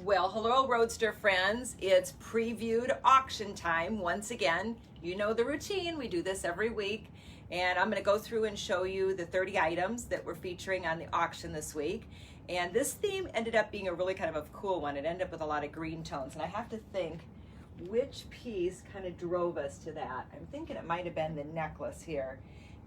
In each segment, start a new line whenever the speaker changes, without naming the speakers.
Well, hello Roadster friends. It's previewed auction time once again. You know the routine. We do this every week. And I'm going to go through and show you the 30 items that we're featuring on the auction this week. And this theme ended up being a really kind of a cool one. It ended up with a lot of green tones. And I have to think which piece kind of drove us to that. I'm thinking it might have been the necklace here.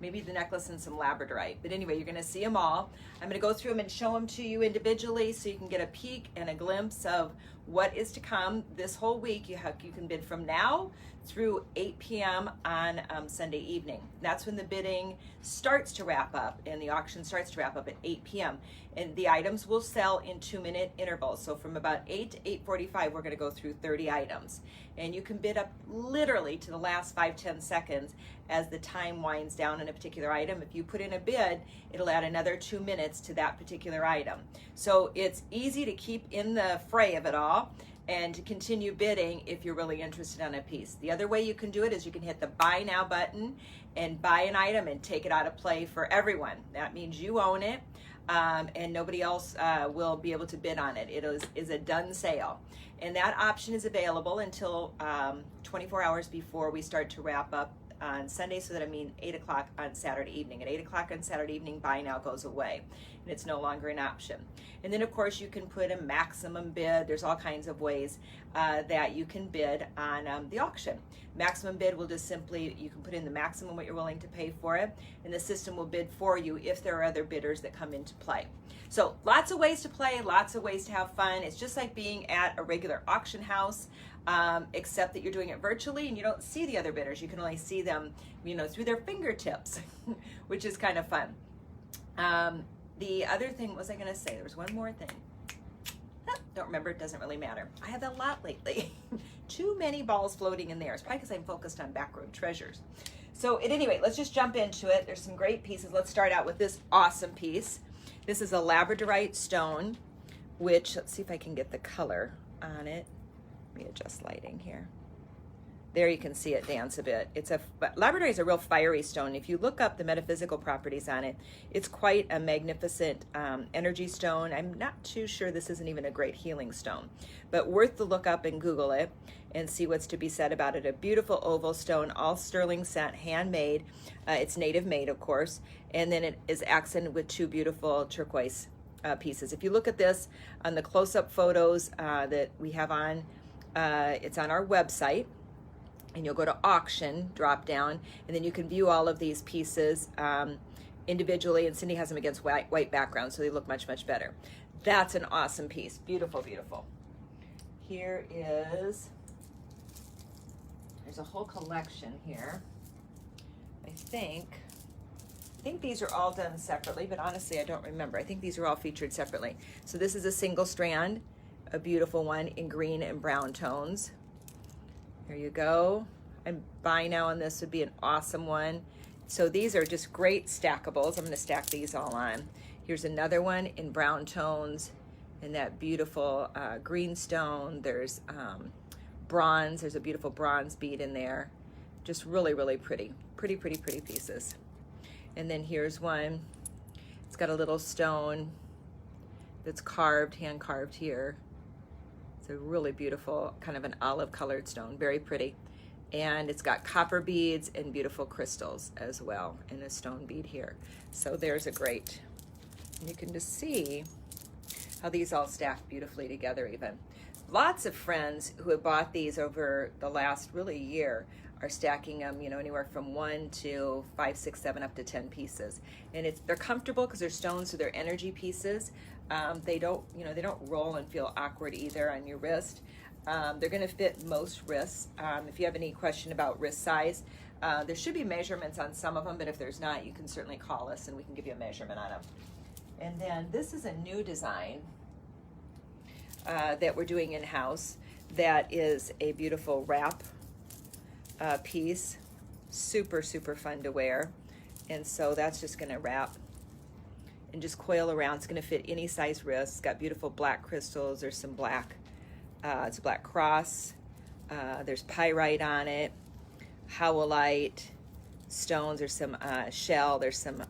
Maybe the necklace and some Labradorite. But anyway, you're gonna see them all. I'm gonna go through them and show them to you individually so you can get a peek and a glimpse of what is to come this whole week. You can bid from now through 8 p.m. on Sunday evening. That's when the bidding starts to wrap up and the auction starts to wrap up at 8 p.m. And the items will sell in 2-minute intervals. So from about 8 to 8:45, we're gonna go through 30 items. And you can bid up literally to the last 5-10 seconds as the time winds down on a particular item. If you put in a bid, it'll add another 2 minutes to that particular item. So it's easy to keep in the fray of it all and to continue bidding if you're really interested on a piece. The other way you can do it is you can hit the buy now button and buy an item and take it out of play for everyone. That means you own it and nobody else will be able to bid on it. It is a done sale. And that option is available until 24 hours before we start to wrap up on Sunday, so that I mean 8 o'clock on Saturday evening. At 8 o'clock on Saturday evening, buy now goes away, and it's no longer an option. And then of course you can put a maximum bid. There's all kinds of ways that you can bid on the auction. Maximum bid will just simply, you can put in the maximum what you're willing to pay for it, and the system will bid for you if there are other bidders that come into play. So lots of ways to play, lots of ways to have fun. It's just like being at a regular auction house, except that you're doing it virtually and you don't see the other bidders. You can only see them, through their fingertips, which is kind of fun. The other thing, what was I going to say? There was one more thing. Don't remember, it doesn't really matter. I have a lot lately. Too many balls floating in there. It's probably because I'm focused on backroad treasures. So at any rate, let's just jump into it. There's some great pieces. Let's start out with this awesome piece. This is a Labradorite Stone, which, let's see if I can get the color on it. Let me adjust lighting here. There you can see it dance a bit. Labradorite is a real fiery stone. If you look up the metaphysical properties on it, it's quite a magnificent energy stone. I'm not too sure this isn't even a great healing stone, but worth the look up and Google it and see what's to be said about it. A beautiful oval stone, all sterling set, handmade. It's native made, of course, and then it is accented with 2 beautiful turquoise pieces. If you look at this on the close-up photos that we have on, it's on our website, and you'll go to auction, drop down, and then you can view all of these pieces individually, and Cindy has them against white background, so they look much, much better. That's an awesome piece. Beautiful, beautiful. Here is, there's a whole collection here. I think these are all done separately, but honestly, I don't remember. I think these are all featured separately. So this is a single strand, a beautiful one in green and brown tones. Here you go. And buy now on this would be an awesome one. So these are just great stackables. I'm going to stack these all on. Here's another one in brown tones and that beautiful green stone. There's bronze. There's a beautiful bronze bead in there. Just really, really pretty. Pretty, pretty, pretty pieces. And then here's one. It's got a little stone that's carved, hand carved here. It's a really beautiful, kind of an olive colored stone, very pretty. And it's got copper beads and beautiful crystals as well, and a stone bead here. So there's a great, you can just see how these all stack beautifully together even. Lots of friends who have bought these over the last really year are stacking them, anywhere from 1 to 5, 6, 7, up to 10 pieces. And they're comfortable because they're stones, so they're energy pieces. They don't roll and feel awkward either on your wrist. They're going to fit most wrists. If you have any question about wrist size, there should be measurements on some of them, but if there's not, you can certainly call us and we can give you a measurement on them. And then this is a new design that we're doing in-house. That is a beautiful wrap piece. Super, super fun to wear. And so that's just going to wrap and just coil around. It's going to fit any size wrist. It's got beautiful black crystals. There's some black, it's a black cross. There's pyrite on it, howlite, stones. There's some shell. There's some,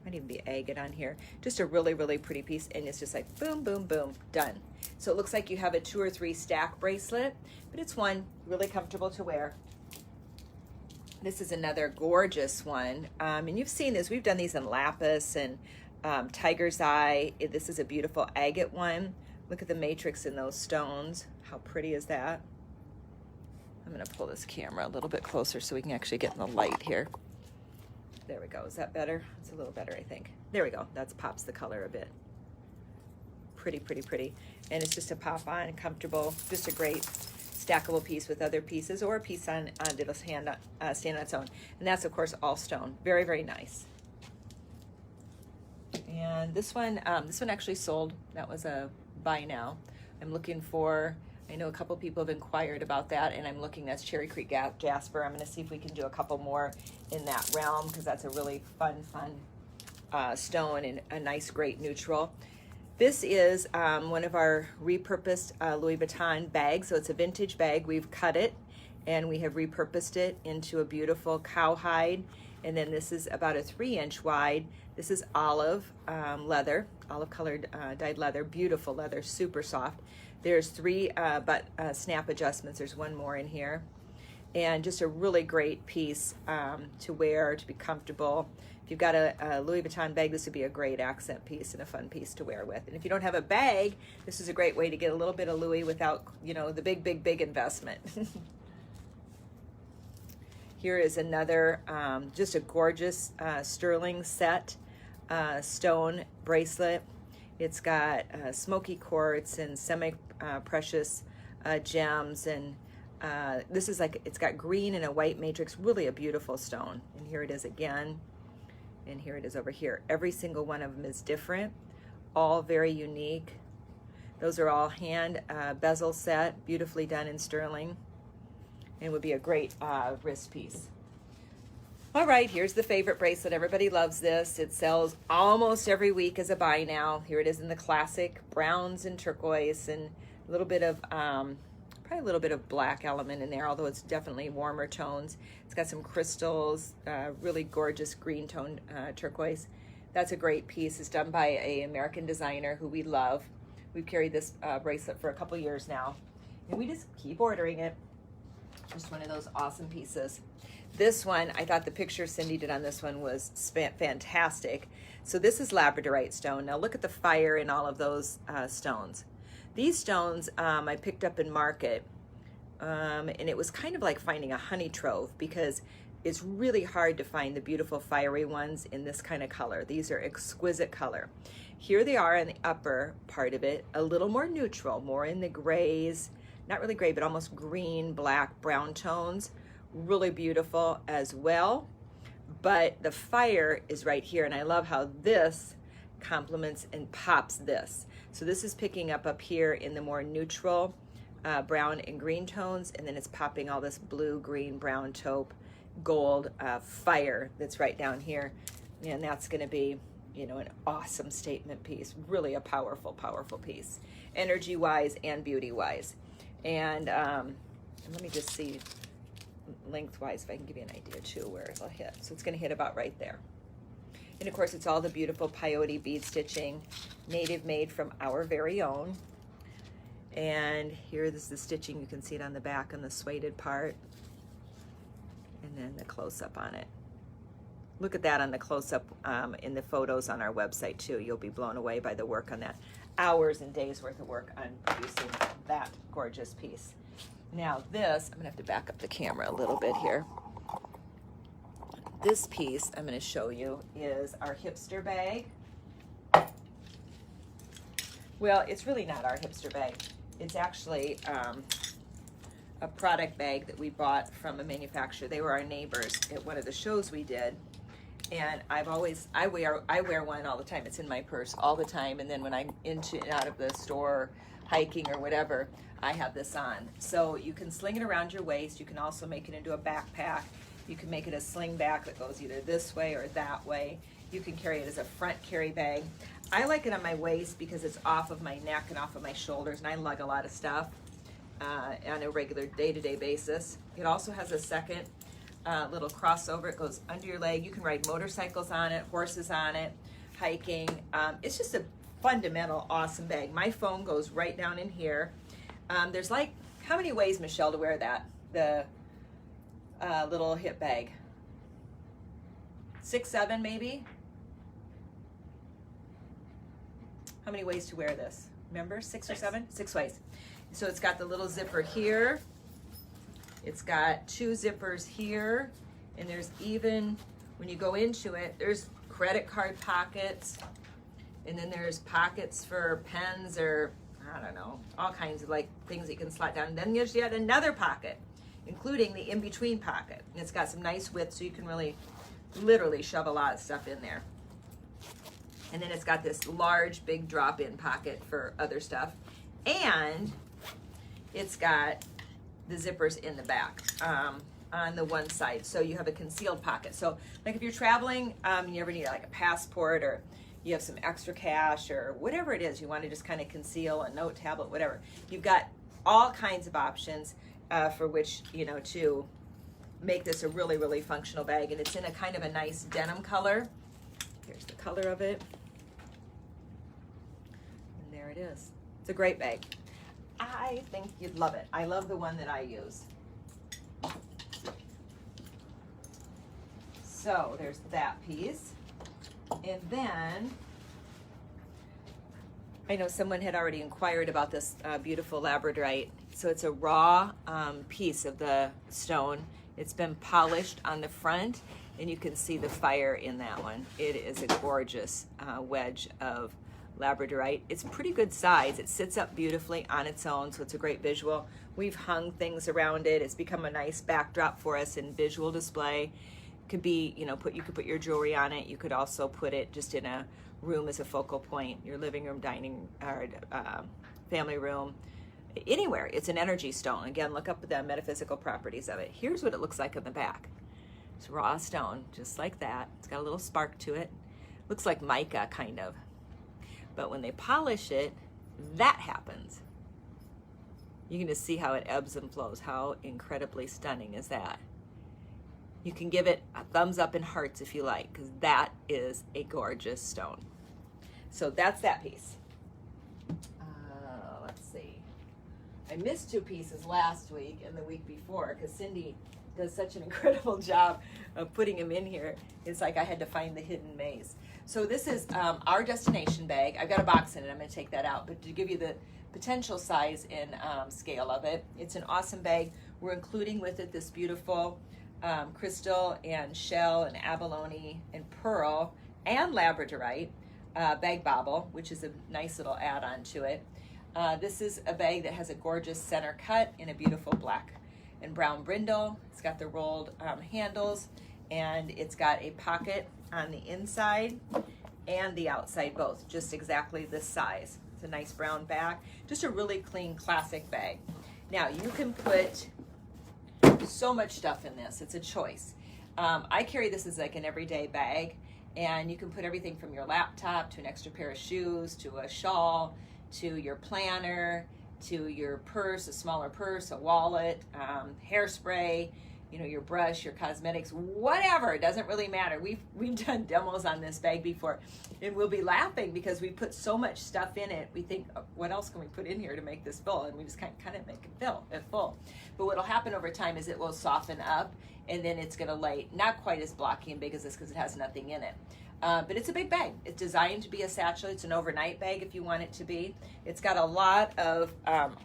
might even be agate on here. Just a really, really pretty piece. And it's just like boom, boom, boom, done. So it looks like you have a 2 or 3 stack bracelet, but it's one, really comfortable to wear. This is another gorgeous one. And you've seen this, we've done these in lapis and tiger's eye. This is a beautiful agate one. Look at the matrix in those stones. How pretty is that? I'm gonna pull this camera a little bit closer so we can actually get in the light here. There we go, is that better? It's a little better, I think. There we go, that pops the color a bit. Pretty, pretty, pretty. And it's just a pop on, comfortable, just a great stackable piece with other pieces, or a piece on that'll stand on its own. And that's of course all stone. Very, very nice. And this one actually sold. That was a buy now. I'm looking for, I know a couple people have inquired about that, and I'm looking, that's Cherry Creek Jasper. I'm going to see if we can do a couple more in that realm, because that's a really fun stone and a nice, great neutral. This is one of our repurposed Louis Vuitton bags. So it's a vintage bag. We've cut it and we have repurposed it into a beautiful cowhide. And then this is about a 3-inch wide. This is olive leather, olive colored dyed leather, beautiful leather, super soft. There's 3 snap adjustments. There's one more in here. And just a really great piece to wear, to be comfortable. If you've got a Louis Vuitton bag, this would be a great accent piece and a fun piece to wear with. And if you don't have a bag, this is a great way to get a little bit of Louis without, you know, the big, big, big investment. Here is another, just a gorgeous sterling set stone bracelet. It's got smoky quartz and semi-precious gems, and this is like, it's got green and a white matrix, really a beautiful stone. And here it is again. And here it is over here. Every single one of them is different, all very unique. Those are all hand bezel set, beautifully done in sterling, and would be a great wrist piece. All right, here's the favorite bracelet. Everybody loves this. It sells almost every week as a buy now. Here it is in the classic browns and turquoise, and a little bit of probably a little bit of black element in there, although it's definitely warmer tones. It's got some crystals, really gorgeous green toned turquoise. That's a great piece. It's done by an American designer who we love. We've carried this bracelet for a couple years now, and we just keep ordering it. Just one of those awesome pieces. This one, I thought the picture Cindy did on this one was fantastic. So this is Labradorite stone. Now look at the fire in all of those stones. These stones I picked up in Market, and it was kind of like finding a honey trove, because it's really hard to find the beautiful fiery ones in this kind of color. These are exquisite color. Here they are in the upper part of it, a little more neutral, more in the grays, not really gray, but almost green, black, brown tones. Really beautiful as well. But the fire is right here, and I love how this complements and pops this. So this is picking up here in the more neutral brown and green tones, and then it's popping all this blue, green, brown, taupe, gold fire that's right down here. And that's going to be, you know, an awesome statement piece. Really a powerful, powerful piece, energy-wise and beauty-wise. And let me just see lengthwise if I can give you an idea too where it'll hit. So it's going to hit about right there. And of course, it's all the beautiful peyote bead stitching, native made from our very own. And here is the stitching. You can see it on the back on the suede part. And then the close-up on it. Look at that on the close-up in the photos on our website too. You'll be blown away by the work on that. Hours and days worth of work on producing that gorgeous piece. Now this, I'm gonna have to back up the camera a little bit here. This piece I'm going to show you is our Hipster Bag. Well, it's really not our Hipster Bag. It's actually a product bag that we bought from a manufacturer. They were our neighbors at one of the shows we did. And I wear one all the time. It's in my purse all the time. And then when I'm into and out of the store, hiking or whatever, I have this on. So you can sling it around your waist. You can also make it into a backpack. You can make it a sling back that goes either this way or that way. You can carry it as a front carry bag. I like it on my waist because it's off of my neck and off of my shoulders, and I lug a lot of stuff on a regular day-to-day basis. It also has a second little crossover. It goes under your leg. You can ride motorcycles on it, horses on it, hiking. It's just a fundamental awesome bag. My phone goes right down in here. There's like, how many ways, Michelle, to wear that? The little hip bag. 6, 7 maybe? How many ways to wear this? Remember, 6 or 7? 6 ways. So it's got the little zipper here. It's got 2 zippers here. And there's even, when you go into it, there's credit card pockets. And then there's pockets for pens or, I don't know, all kinds of like things that you can slot down. And then there's yet another pocket, including the in-between pocket. And it's got some nice width so you can really, literally shove a lot of stuff in there. And then it's got this large, big drop-in pocket for other stuff. And it's got the zippers in the back on the one side. So you have a concealed pocket. So like if you're traveling, you ever need like a passport, or you have some extra cash, or whatever it is you want to just kind of conceal, a note, tablet, whatever. You've got all kinds of options for which, you know, to make this a really, really functional bag. And it's in a kind of a nice denim color. Here's the color of it. And there it is. It's a great bag. I think you'd love it. I love the one that I use. So there's that piece. And then, I know someone had already inquired about this beautiful Labradorite. So it's a raw piece of the stone. It's been polished on the front, and you can see the fire in that one. It is a gorgeous wedge of Labradorite. It's pretty good size. It sits up beautifully on its own, so it's a great visual. We've hung things around it. It's become a nice backdrop for us in visual display. Could be, you know, you could put your jewelry on it. You could also put it just in a room as a focal point, your living room, dining, or family room, anywhere. It's an energy stone. Again, look up the metaphysical properties of it. Here's what it looks like on the back. It's raw stone, just like that. It's got a little spark to it. Looks like mica, kind of. But when they polish it, that happens. You can just see how it ebbs and flows. How incredibly stunning is that? You can give it a thumbs up and hearts if you like, because that is a gorgeous stone. So that's that piece. Let's see. I missed 2 pieces last week and the week before because Cindy does such an incredible job of putting them in here. It's like I had to find the hidden maze. So this is our destination bag. I've got a box in it. I'm going to take that out. But to give you the potential size and scale of it, it's an awesome bag. We're including with it this beautiful crystal and shell and abalone and pearl and labradorite bag bobble, which is a nice little add-on to it. This is a bag that has a gorgeous center cut in a beautiful black and brown brindle. It's got the rolled handles, and it's got a pocket on the inside and the outside both, just exactly this size. It's a nice brown back, just a really clean classic bag. Now you can put so much stuff in this. It's a choice. I carry this as like an everyday bag, and you can put everything from your laptop to an extra pair of shoes to a shawl to your planner to your purse, a smaller purse, a wallet, hairspray, you know, your brush, your cosmetics, whatever. It doesn't really matter. We've done demos on this bag before, and we'll be laughing because we put so much stuff in it. We think, oh, what else can we put in here to make this full? And we just kind of make it full. But what'll happen over time is it will soften up, and then it's going to lay not quite as blocky and big as this because it has nothing in it. But it's a big bag. It's designed to be a satchel. It's an overnight bag if you want it to be. It's got a lot of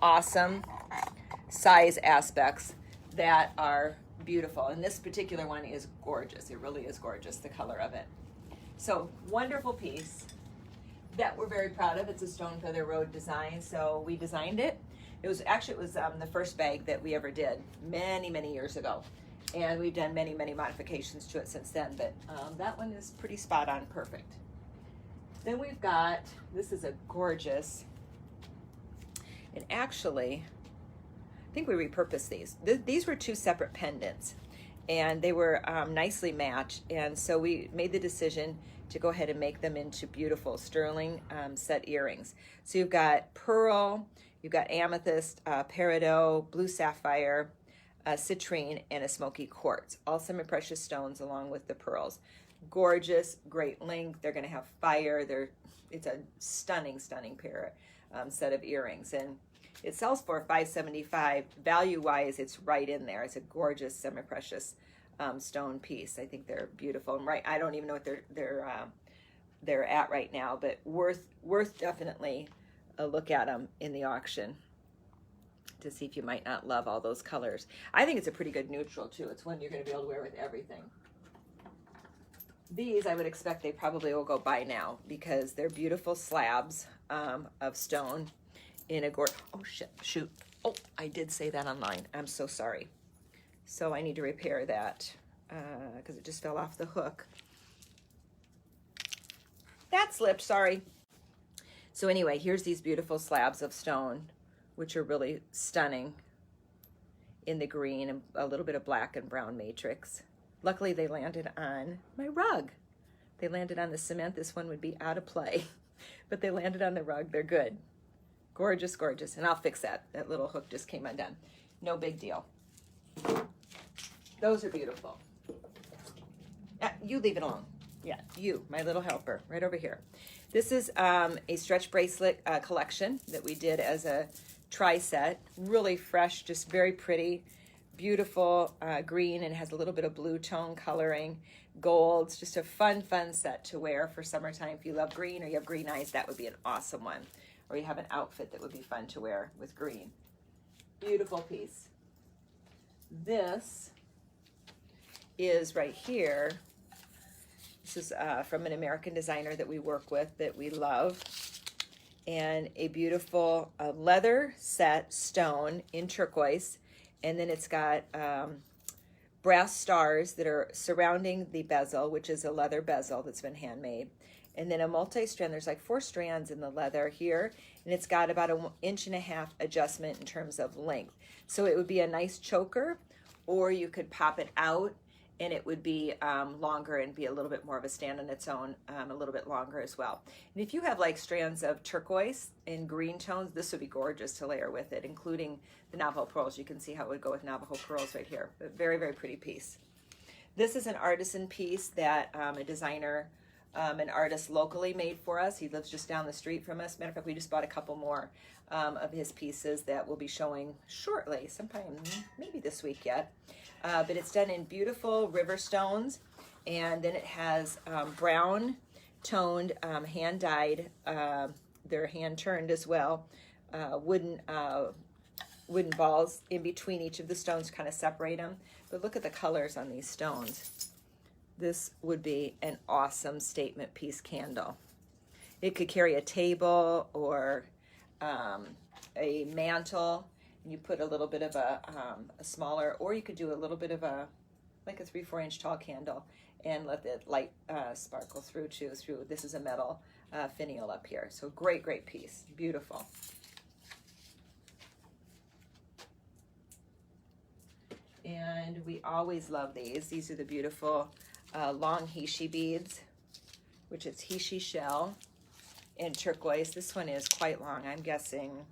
awesome size aspects that are beautiful. And this particular one is gorgeous. It really is gorgeous, the color of it. So wonderful piece that we're very proud of. It's a Stone Feather Road design. So we designed it. It was the first bag that we ever did many, many years ago. And we've done many, many modifications to it since then, but that one is pretty spot on perfect. Then we've got, this is a gorgeous, and actually, I think we repurposed these. These were 2 separate pendants, and they were nicely matched, and so we made the decision to go ahead and make them into beautiful sterling set earrings. So you've got pearl, you've got amethyst, peridot, blue sapphire, citrine, and a smoky quartz, all semi-precious stones along with the pearls. Gorgeous, great length. They're going to have fire. It's a stunning, stunning pair, set of earrings. And it sells for $575. Value-wise, it's right in there. It's a gorgeous, semi-precious stone piece. I think they're beautiful. And I don't even know what they're at right now, but worth definitely a look at them in the auction to see if you might not love all those colors. I think it's a pretty good neutral too. It's one you're going to be able to wear with everything. These I would expect they probably will go by now because they're beautiful slabs of stone in a shoot. Oh, I did say that online. I'm so sorry. So I need to repair that because it just fell off the hook. That slipped, sorry. So anyway, here's these beautiful slabs of stone, which are really stunning in the green and a little bit of black and brown matrix. Luckily, they landed on my rug. They landed on the cement. This one would be out of play, but they landed on the rug. They're good. Gorgeous, gorgeous. And I'll fix that. That little hook just came undone. No big deal. Those are beautiful. You leave it alone. Yeah, you, my little helper, right over here. This is a stretch bracelet collection that we did as a tri-set. Really fresh, just very pretty, beautiful green, and has a little bit of blue tone coloring, golds. Just a fun set to wear for summertime. If you love green or you have green eyes, that would be an awesome one. Or you have an outfit that would be fun to wear with green. Beautiful piece. This is right here. This is from an American designer that we work with that we love. And a beautiful leather set stone in turquoise. And then it's got brass stars that are surrounding the bezel, which is a leather bezel that's been handmade. And then a multi-strand, there's like 4 strands in the leather here. And it's got about 1.5 inch adjustment in terms of length. So it would be a nice choker, or you could pop it out and it would be longer and be a little bit more of a stand on its own, a little bit longer as well. And if you have like strands of turquoise in green tones, this would be gorgeous to layer with it, including the Navajo pearls. You can see how it would go with Navajo pearls right here. A very, very pretty piece. This is an artisan piece that a designer, an artist locally made for us. He lives just down the street from us. Matter of fact, we just bought a couple more of his pieces that we'll be showing shortly, sometime maybe this week yet. But it's done in beautiful river stones, and then it has brown toned, hand dyed, they're hand turned as well, wooden balls in between each of the stones to kind of separate them. But look at the colors on these stones. This would be an awesome statement piece candle. It could carry a table or a mantle. And you put a little bit of a smaller, or you could do a little bit of like a 3-4 inch tall candle and let the light sparkle through through. This is a metal finial up here. So great, great piece. Beautiful. And we always love these. These are the beautiful long Hishi beads, which is Hishi shell in turquoise. This one is quite long. I'm guessing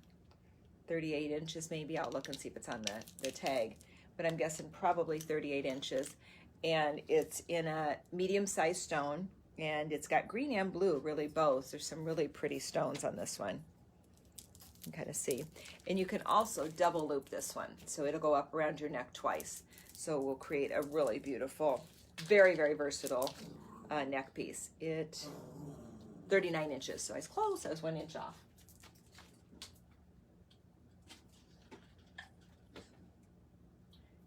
38 inches maybe. I'll look and see if it's on the tag, but I'm guessing probably 38 inches. And it's in a medium-sized stone, and it's got green and blue, really both. There's some really pretty stones on this one. You can kind of see. And you can also double loop this one, so it'll go up around your neck twice. So we'll create a really beautiful, very, very versatile neck piece. It's 39 inches, so I was close. I was 1 inch off.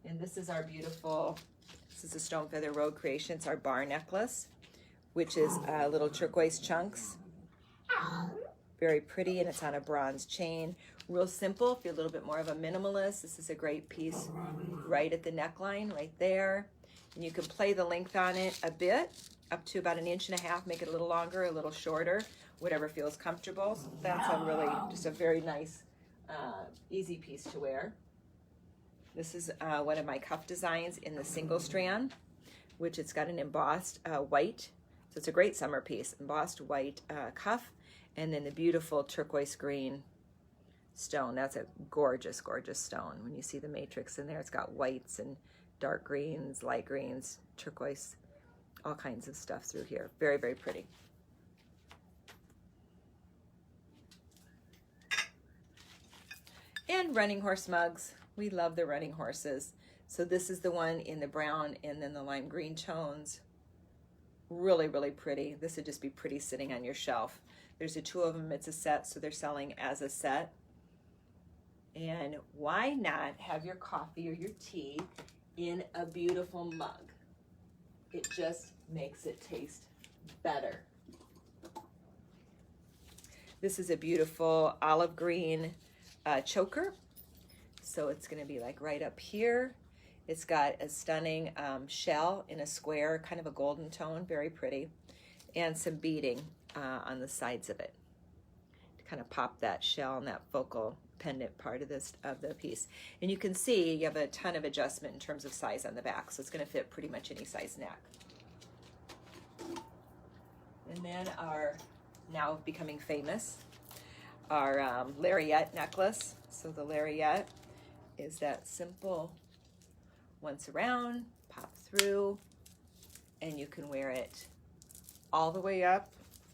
And this is our beautiful, this is a Stone Feather Road creation. It's our bar necklace, which is little turquoise chunks. Very pretty, and it's on a bronze chain. Real simple. If you're a little bit more of a minimalist, this is a great piece right at the neckline, right there. And you can play the length on it a bit, up to about 1.5 inches. Make it a little longer, a little shorter, whatever feels comfortable. So that's a really, just a very nice, easy piece to wear. This is one of my cuff designs in the single strand, which it's got an embossed white. So it's a great summer piece, embossed white cuff, and then the beautiful turquoise green stone. That's a gorgeous, gorgeous stone. When you see the matrix in there, it's got whites and dark greens, light greens, turquoise, all kinds of stuff through here. Very, very pretty. And running horse mugs. We love the running horses. So this is the one in the brown and then the lime green tones. Really, really pretty. This would just be pretty sitting on your shelf. There's the two of them. It's a set, so they're selling as a set. And why not have your coffee or your tea in a beautiful mug? It just makes it taste better. This is a beautiful olive green choker. So it's going to be like right up here. It's got a stunning shell in a square, kind of a golden tone, very pretty, and some beading on the sides of it to kind of pop that shell and that focal pendant part of the piece. And you can see you have a ton of adjustment in terms of size on the back, so it's going to fit pretty much any size neck. And then our now becoming famous, our lariat necklace. So the lariat is that simple once around, pop through, and you can wear it all the way up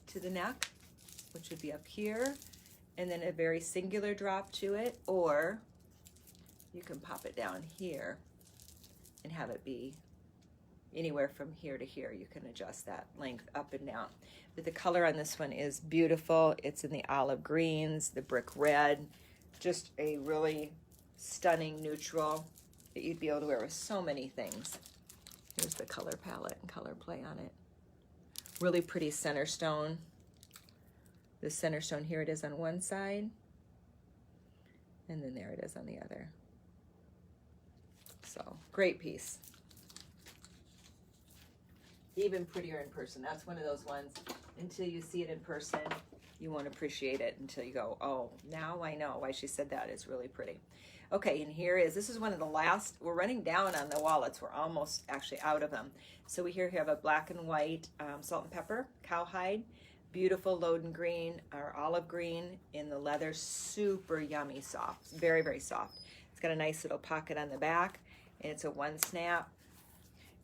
to the neck, which would be up here, and then a very singular drop to it, or you can pop it down here and have it be anywhere from here to here. You can adjust that length up and down. But the color on this one is beautiful. It's in the olive greens, the brick red, just a really stunning neutral that you'd be able to wear with so many things. Here's the color palette and color play on it. Really pretty center stone. The center stone, here it is on one side, and then there it is on the other. So, great piece. Even prettier in person. That's one of those ones, until you see it in person, you won't appreciate it until you go, oh, now I know why she said that. It's really pretty. Okay, and this is one of the last, we're running down on the wallets. We're almost actually out of them. So we here have a black and white salt and pepper, cowhide, beautiful Loden green or olive green in the leather, super yummy soft, very, very soft. It's got a nice little pocket on the back, and it's a one snap,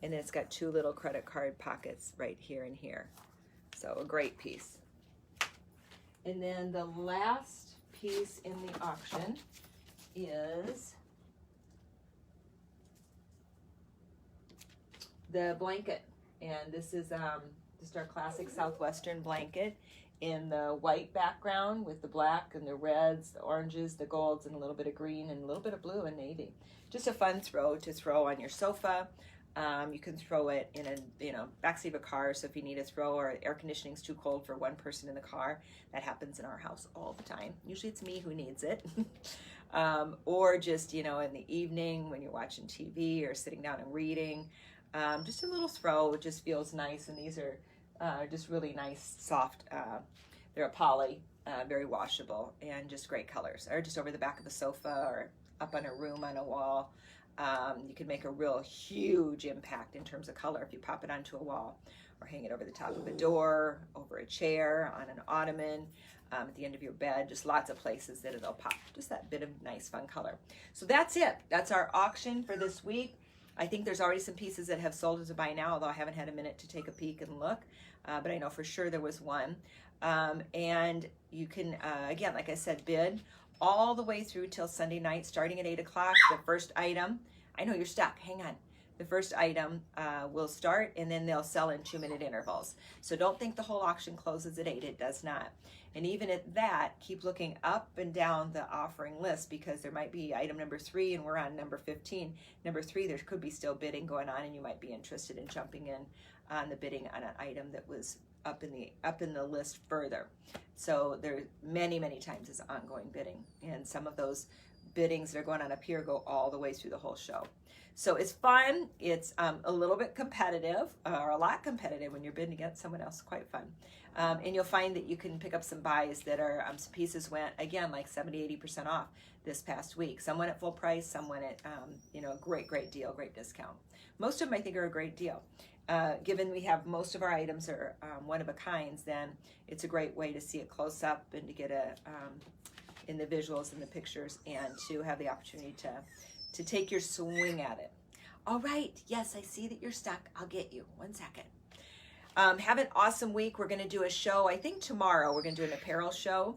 and then it's got two little credit card pockets right here and here. So a great piece. And then the last piece in the auction is the blanket, and this is just our classic Southwestern blanket in the white background with the black and the reds, the oranges, the golds, and a little bit of green and a little bit of blue and navy. Just a fun throw to throw on your sofa. You can throw it in a backseat of a car, so if you need a throw or air conditioning's too cold for one person in the car, that happens in our house all the time. Usually it's me who needs it. Or just, in the evening when you're watching TV or sitting down and reading, just a little throw. It just feels nice, and these are just really nice, soft. They're a poly, very washable, and just great colors. Or just over the back of the sofa or up on a room on a wall. You can make a real huge impact in terms of color if you pop it onto a wall or hang it over the top of a door, over a chair, on an ottoman, at the end of your bed, just lots of places that it'll pop. Just that bit of nice, fun color. So that's it. That's our auction for this week. I think there's already some pieces that have sold as a buy now, although I haven't had a minute to take a peek and look, but I know for sure there was one. And you can, again, like I said, bid all the way through till Sunday night, starting at 8 o'clock. The first item, I know you're stuck, hang on. The first item will start, and then they'll sell in 2-minute intervals. So don't think the whole auction closes at 8, it does not. And even at that, keep looking up and down the offering list, because there might be item number 3 and we're on number 15. Number 3, there could be still bidding going on, and you might be interested in jumping in on the bidding on an item that was up in the list further. So there many times is ongoing bidding, and some of those biddings that are going on up here go all the way through the whole show. So it's fun. It's a little bit competitive, or a lot competitive when you're bidding against someone else. Quite fun. And you'll find that you can pick up some buys that are, some pieces went, again, like 70-80% off this past week. Some went at full price, some went at, a great deal, great discount. Most of them I think are a great deal. Given we have most of our items are one of a kinds, then it's a great way to see it close up and to get in the visuals and the pictures, and to have the opportunity to take your swing at it. All right, yes, I see that you're stuck. I'll get you. 1 second. Have an awesome week. We're going to do a show, I think tomorrow. We're going to do an apparel show.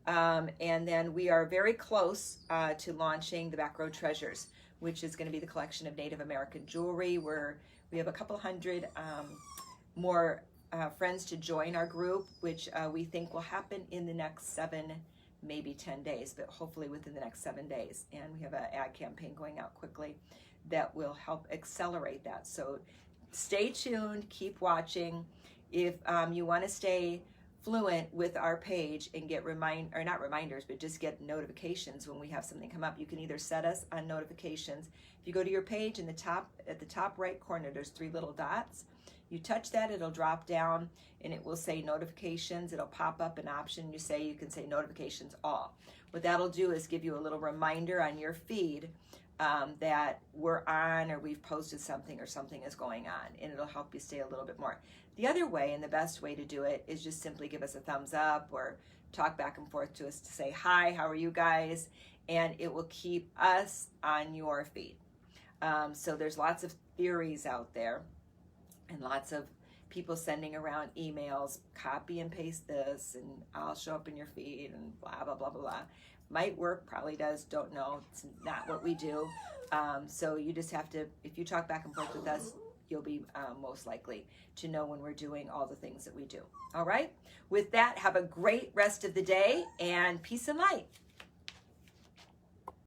And then we are very close to launching the Back Road Treasures, which is going to be the collection of Native American jewelry, where we have a couple hundred more friends to join our group, which we think will happen in the next 7, maybe 10 days, but hopefully within the next 7 days. And we have an ad campaign going out quickly that will help accelerate that. So stay tuned, keep watching. If you want to stay fluent with our page and get not reminders, but just get notifications when we have something come up, you can either set us on notifications. If you go to your page at the top right corner, there's 3 little dots. You touch that, it'll drop down and it will say notifications. It'll pop up an option. You can say notifications all. What that'll do is give you a little reminder on your feed that we're on, or we've posted something, or something is going on, and it'll help you stay a little bit more. The other way, and the best way to do it, is just simply give us a thumbs up or talk back and forth to us to say, hi, how are you guys? And it will keep us on your feed. So there's lots of theories out there and lots of people sending around emails, copy and paste this, and I'll show up in your feed, and blah, blah, blah, blah, blah. Might work, probably does, don't know. It's not what we do. So you just have to, if you talk back and forth with us, you'll be most likely to know when we're doing all the things that we do. All right? With that, have a great rest of the day, and peace and light.